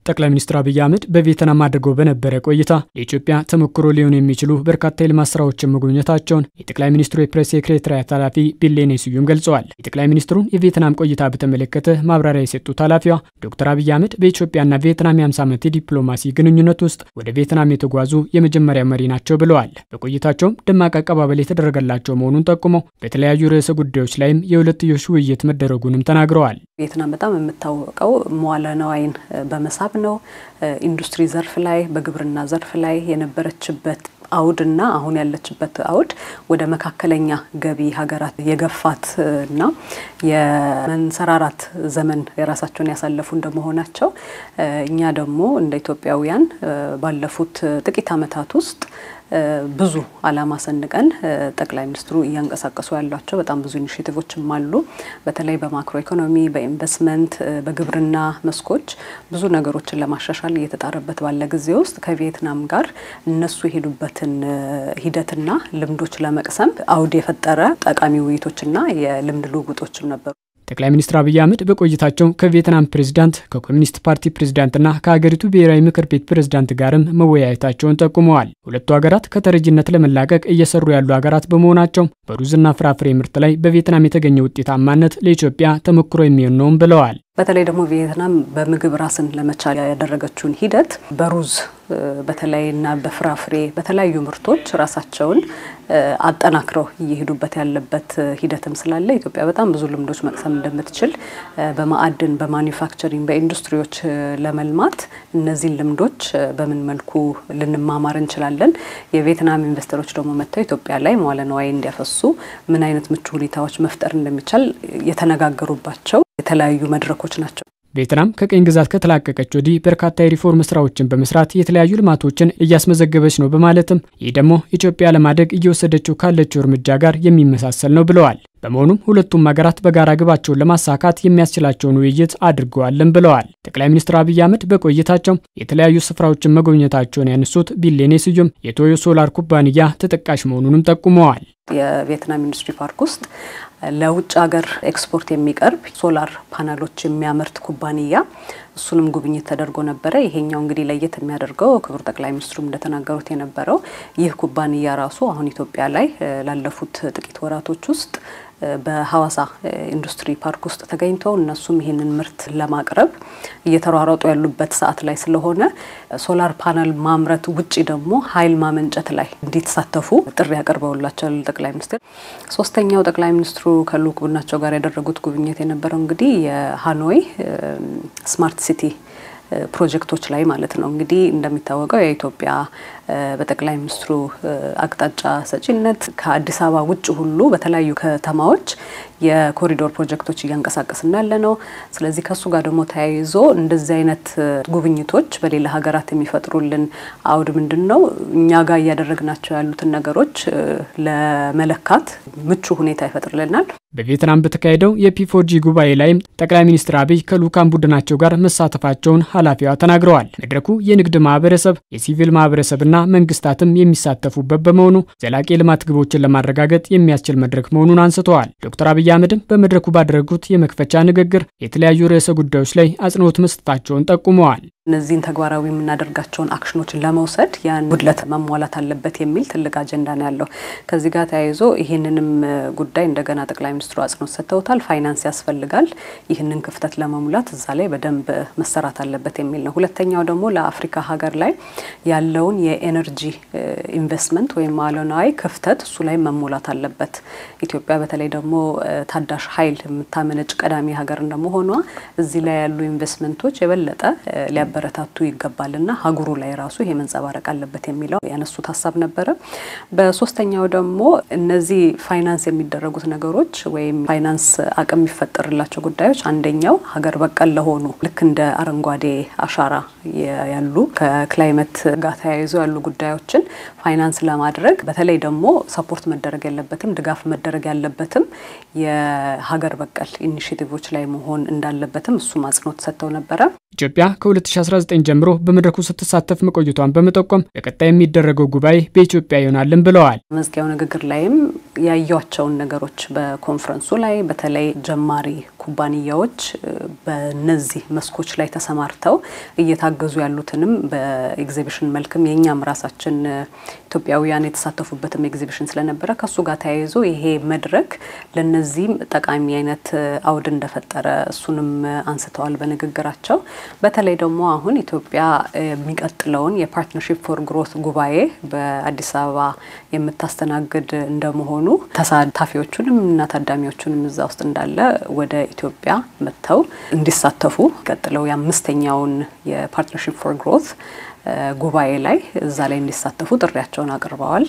ጠቅላይ ሚኒስትር አብይ አህመድ በቪየትናም አድርገው በነበረ ቆይታ ለኢትዮጵያ ተሞክሮ ሊሆኑ የሚችሉ በርካታ የልማት ስራዎችን መጎብኘታቸውን የጠቅላይ ሚኒስትሩ የፕሬስ ሴክሬታሪያት ኃላፊ ቢሌኔ ስዩም ገልጸዋል። የጠቅላይ ሚኒስትሩን የቪየትናም ቆይታ በተመለከተ ማብራሪያ የሰጡት ኃላፊዋ ዶክተር አብይ አህመድ በኢትዮጵያና ቪየትናም የ50 ዓመት የዲፕሎማሲ ግንኙነት ውስጥ ወደ ቪየትናም የተጓዙ የመጀመሪያ መሪ ናቸው ብለዋል። በቆይታቸውም ደማቅ አቀባበል የተደረገላቸው መሆኑን ጠቁመው በተለያዩ ርዕሰ ጉዳዮች ላይም የሁለትዮሽ ውይይት መደረጉንም ተናግረዋል። ቪየትናም በጣም የምታወቀው መዋዕለ ንዋይን በመሳብ ነው። ኢንዱስትሪ ዘርፍ ላይ በግብርና ዘርፍ ላይ የነበረችበት አውድና አሁን ያለችበት አውድ ወደ መካከለኛ ገቢ ሀገራት የገፋትና የመንሰራራት ዘመን የራሳቸውን ያሳለፉ እንደመሆናቸው እኛ ደግሞ እንደ ኢትዮጵያውያን ባለፉት ጥቂት ዓመታት ውስጥ ብዙ አላማ ሰንቀን ጠቅላይ ሚኒስትሩ እያንቀሳቀሱ ያሏቸው በጣም ብዙ ኢኒሺቲቮችም አሉ። በተለይ በማክሮ ኢኮኖሚ፣ በኢንቨስትመንት፣ በግብርና መስኮች ብዙ ነገሮችን ለማሻሻል እየተጣረበት ባለ ጊዜ ውስጥ ከቪየትናም ጋር እነሱ የሄዱበትን ሂደትና ልምዶች ለመቅሰም አውድ የፈጠረ ጠቃሚ ውይይቶችና የልምድ ልውውጦችም ነበሩ። ጠቅላይ ሚኒስትር አብይ አህመድ በቆይታቸው ከቪየትናም ፕሬዝዳንት ከኮሚኒስት ፓርቲ ፕሬዝዳንትና ከሀገሪቱ ብሔራዊ ምክር ቤት ፕሬዝዳንት ጋርም መወያየታቸውን ጠቁመዋል። ሁለቱ ሀገራት ከተረጂነት ለመላቀቅ እየሰሩ ያሉ ሀገራት በመሆናቸው በሩዝና ፍራፍሬ ምርት ላይ በቪየትናም የተገኘ ውጤታማነት ለኢትዮጵያ ተሞክሮ የሚሆን ነው ብለዋል። በተለይ ደግሞ ቪየትናም በምግብ ራስን ለመቻል ያደረገችውን ሂደት በሩዝ በተለይና በፍራፍሬ በተለያዩ ምርቶች ራሳቸውን አጠናክረው እየሄዱበት ያለበት ሂደትም ስላለ ኢትዮጵያ በጣም ብዙ ልምዶች መቅሰም እንደምትችል በማዕድን በማኒፋክቸሪንግ በኢንዱስትሪዎች ለመልማት እነዚህን ልምዶች በምን መልኩ ልንማማር እንችላለን፣ የቪየትናም ኢንቨስተሮች ደግሞ መጥተው ኢትዮጵያ ላይ መዋዕለ ንዋይ እንዲያፈሱ ምን አይነት ምቹ ሁኔታዎች መፍጠር እንደሚቻል የተነጋገሩባቸው የተለያዩ መድረኮች ናቸው። ቪየትናም ከቀኝ ግዛት ከተላቀቀች ወዲህ በርካታ የሪፎርም ስራዎችን በመስራት የተለያዩ ልማቶችን እያስመዘገበች ነው በማለትም ይህ ደግሞ ኢትዮጵያ ለማደግ እየወሰደችው ካለችው እርምጃ ጋር የሚመሳሰል ነው ብለዋል። በመሆኑም ሁለቱም ሀገራት በጋራ ግባቸውን ለማሳካት የሚያስችላቸውን ውይይት አድርገዋልም ብለዋል። ጠቅላይ ሚኒስትር አብይ አህመድ በቆይታቸው የተለያዩ ስፍራዎችን መጎብኘታቸውን ያነሱት ቢሌኔ ስዩም የቶዮ ሶላር ኩባንያ ተጠቃሽ መሆኑንም ጠቁመዋል። የቪየትናም ኢንዱስትሪ ፓርክ ውስጥ ለውጭ ሀገር ኤክስፖርት የሚቀርብ ሶላር ፓነሎች የሚያመርት ኩባንያ እሱንም ጉብኝት ተደርጎ ነበረ። ይሄኛው እንግዲህ ለየት የሚያደርገው ክቡር ጠቅላይ ሚኒስትሩም እንደተናገሩት የነበረው ይህ ኩባንያ ራሱ አሁን ኢትዮጵያ ላይ ላለፉት ጥቂት ወራቶች ውስጥ በሐዋሳ ኢንዱስትሪ ፓርክ ውስጥ ተገኝተው እነሱም ይሄንን ምርት ለማቅረብ እየተሯሯጡ ያሉበት ሰዓት ላይ ስለሆነ ሶላር ፓነል ማምረት ውጪ ደግሞ ኃይል ማመንጨት ላይ እንዲተሳተፉ ጥሪ ያቀርበውላቸዋል ጠቅላይ ሚኒስትር። ሶስተኛው ጠቅላይ ሚኒስትሩ ከልዑክ ቡድናቸው ጋር ያደረጉት ጉብኝት የነበረው እንግዲህ የሃኖይ ስማርት ሲቲ ፕሮጀክቶች ላይ ማለት ነው። እንግዲህ እንደሚታወቀው የኢትዮጵያ በጠቅላይ ሚኒስትሩ አቅጣጫ ሰጪነት ከአዲስ አበባ ውጭ ሁሉ በተለያዩ ከተማዎች የኮሪዶር ፕሮጀክቶች እያንቀሳቀስን ያለ ነው። ስለዚህ ከሱ ጋር ደግሞ ተያይዞ እንደዚህ አይነት ጉብኝቶች በሌላ ሀገራት የሚፈጥሩልን አውድ ምንድነው? እኛ ጋር እያደረግናቸው ያሉትን ነገሮች ለመለካት ምቹ ሁኔታ ይፈጥርልናል። በቪየትናም በተካሄደው የፒ4ጂ ጉባኤ ላይም ጠቅላይ ሚኒስትር አብይ ከልዑካን ቡድናቸው ጋር መሳተፋቸውን ኃላፊዋ ተናግረዋል። መድረኩ የንግድ ማህበረሰብ፣ የሲቪል ማህበረሰብና መንግስታትም የሚሳተፉበት በመሆኑ ዘላቂ ልማት ግቦችን ለማረጋገጥ የሚያስችል መድረክ መሆኑን አንስተዋል። ዶክተር አብይ አህመድም በመድረኩ ባደረጉት የመክፈቻ ንግግር የተለያዩ ርዕሰ ጉዳዮች ላይ አጽንኦት መስጠታቸውን ጠቁመዋል። እነዚህን ተግባራዊ የምናደርጋቸውን አክሽኖችን ለመውሰድ ያን ጉድለት መሟላት አለበት የሚል ትልቅ አጀንዳ ነው ያለው። ከዚህ ጋር ተያይዞ ይህንንም ጉዳይ እንደገና ጠቅላይ ሚኒስትሩ አጽንኦት ሰጥተውታል። ፋይናንስ ያስፈልጋል፣ ይህንን ክፍተት ለመሙላት እዛ ላይ በደንብ መሰራት አለበት የሚል ነው። ሁለተኛው ደግሞ ለአፍሪካ ሀገር ላይ ያለውን የኤነርጂ ኢንቨስትመንት ወይም መዋዕለ ንዋይ ክፍተት እሱ ላይ መሞላት አለበት። ኢትዮጵያ በተለይ ደግሞ ታዳሽ ኃይል የምታመነጭ ቀዳሚ ሀገር እንደመሆኗ እዚህ ላይ ያሉ ኢንቨስትመንቶች የበለጠ በረታቱ ይገባልና ሀገሩ ላይ ራሱ ይሄ መንጸባረቅ አለበት የሚለው ያነሱት ሐሳብ ነበር። በሶስተኛው ደግሞ እነዚህ ፋይናንስ የሚደረጉት ነገሮች ወይም ፋይናንስ አቅም የሚፈጠርላቸው ጉዳዮች አንደኛው ሀገር በቀል ለሆኑ ልክ እንደ አረንጓዴ አሻራ ያሉ ከክላይሜት ጋር ተያይዞ ያሉ ጉዳዮችን ፋይናንስ ለማድረግ በተለይ ደግሞ ሰፖርት መደረግ ያለበትም ድጋፍ መደረግ ያለበትም የሀገር በቀል ኢኒሺቲቮች ላይ መሆን እንዳለበትም እሱ አጽንኦት ሰጥተው ነበር። ኢትዮጵያ ከ2019 ጀምሮ በመድረኩ ስትሳተፍ መቆየቷን በመጠቆም በቀጣይ የሚደረገው ጉባኤ በኢትዮጵያ ይሆናልን ብለዋል። መዝጊያው ንግግር ላይም ያያቸውን ነገሮች በኮንፈረንሱ ላይ በተለይ ጀማሪ ኩባንያዎች በነዚህ መስኮች ላይ ተሰማርተው እየታገዙ ያሉትንም በኤግዚቢሽን መልክም የኛም ራሳችን ኢትዮጵያውያን የተሳተፉበትም ኤግዚቢሽን ስለነበረ ከሱ ጋር ተያይዞ ይሄ መድረክ ለነዚህም ጠቃሚ አይነት አውድ እንደፈጠረ እሱንም አንስተዋል በንግግራቸው። በተለይ ደግሞ አሁን ኢትዮጵያ የሚቀጥለውን የፓርትነርሺፕ ፎር ግሮት ጉባኤ በአዲስ አበባ የምታስተናግድ እንደመሆኑ ተሳታፊዎቹንም እና ታዳሚዎቹንም እዛ ውስጥ እንዳለ ወደ ኢትዮጵያ መጥተው እንዲሳተፉ ቀጥለው የ5ኛውን የፓርትነርሺፕ ፎር ግሮት ጉባኤ ላይ እዛ ላይ እንዲሳተፉ ጥሪያቸውን አቅርበዋል።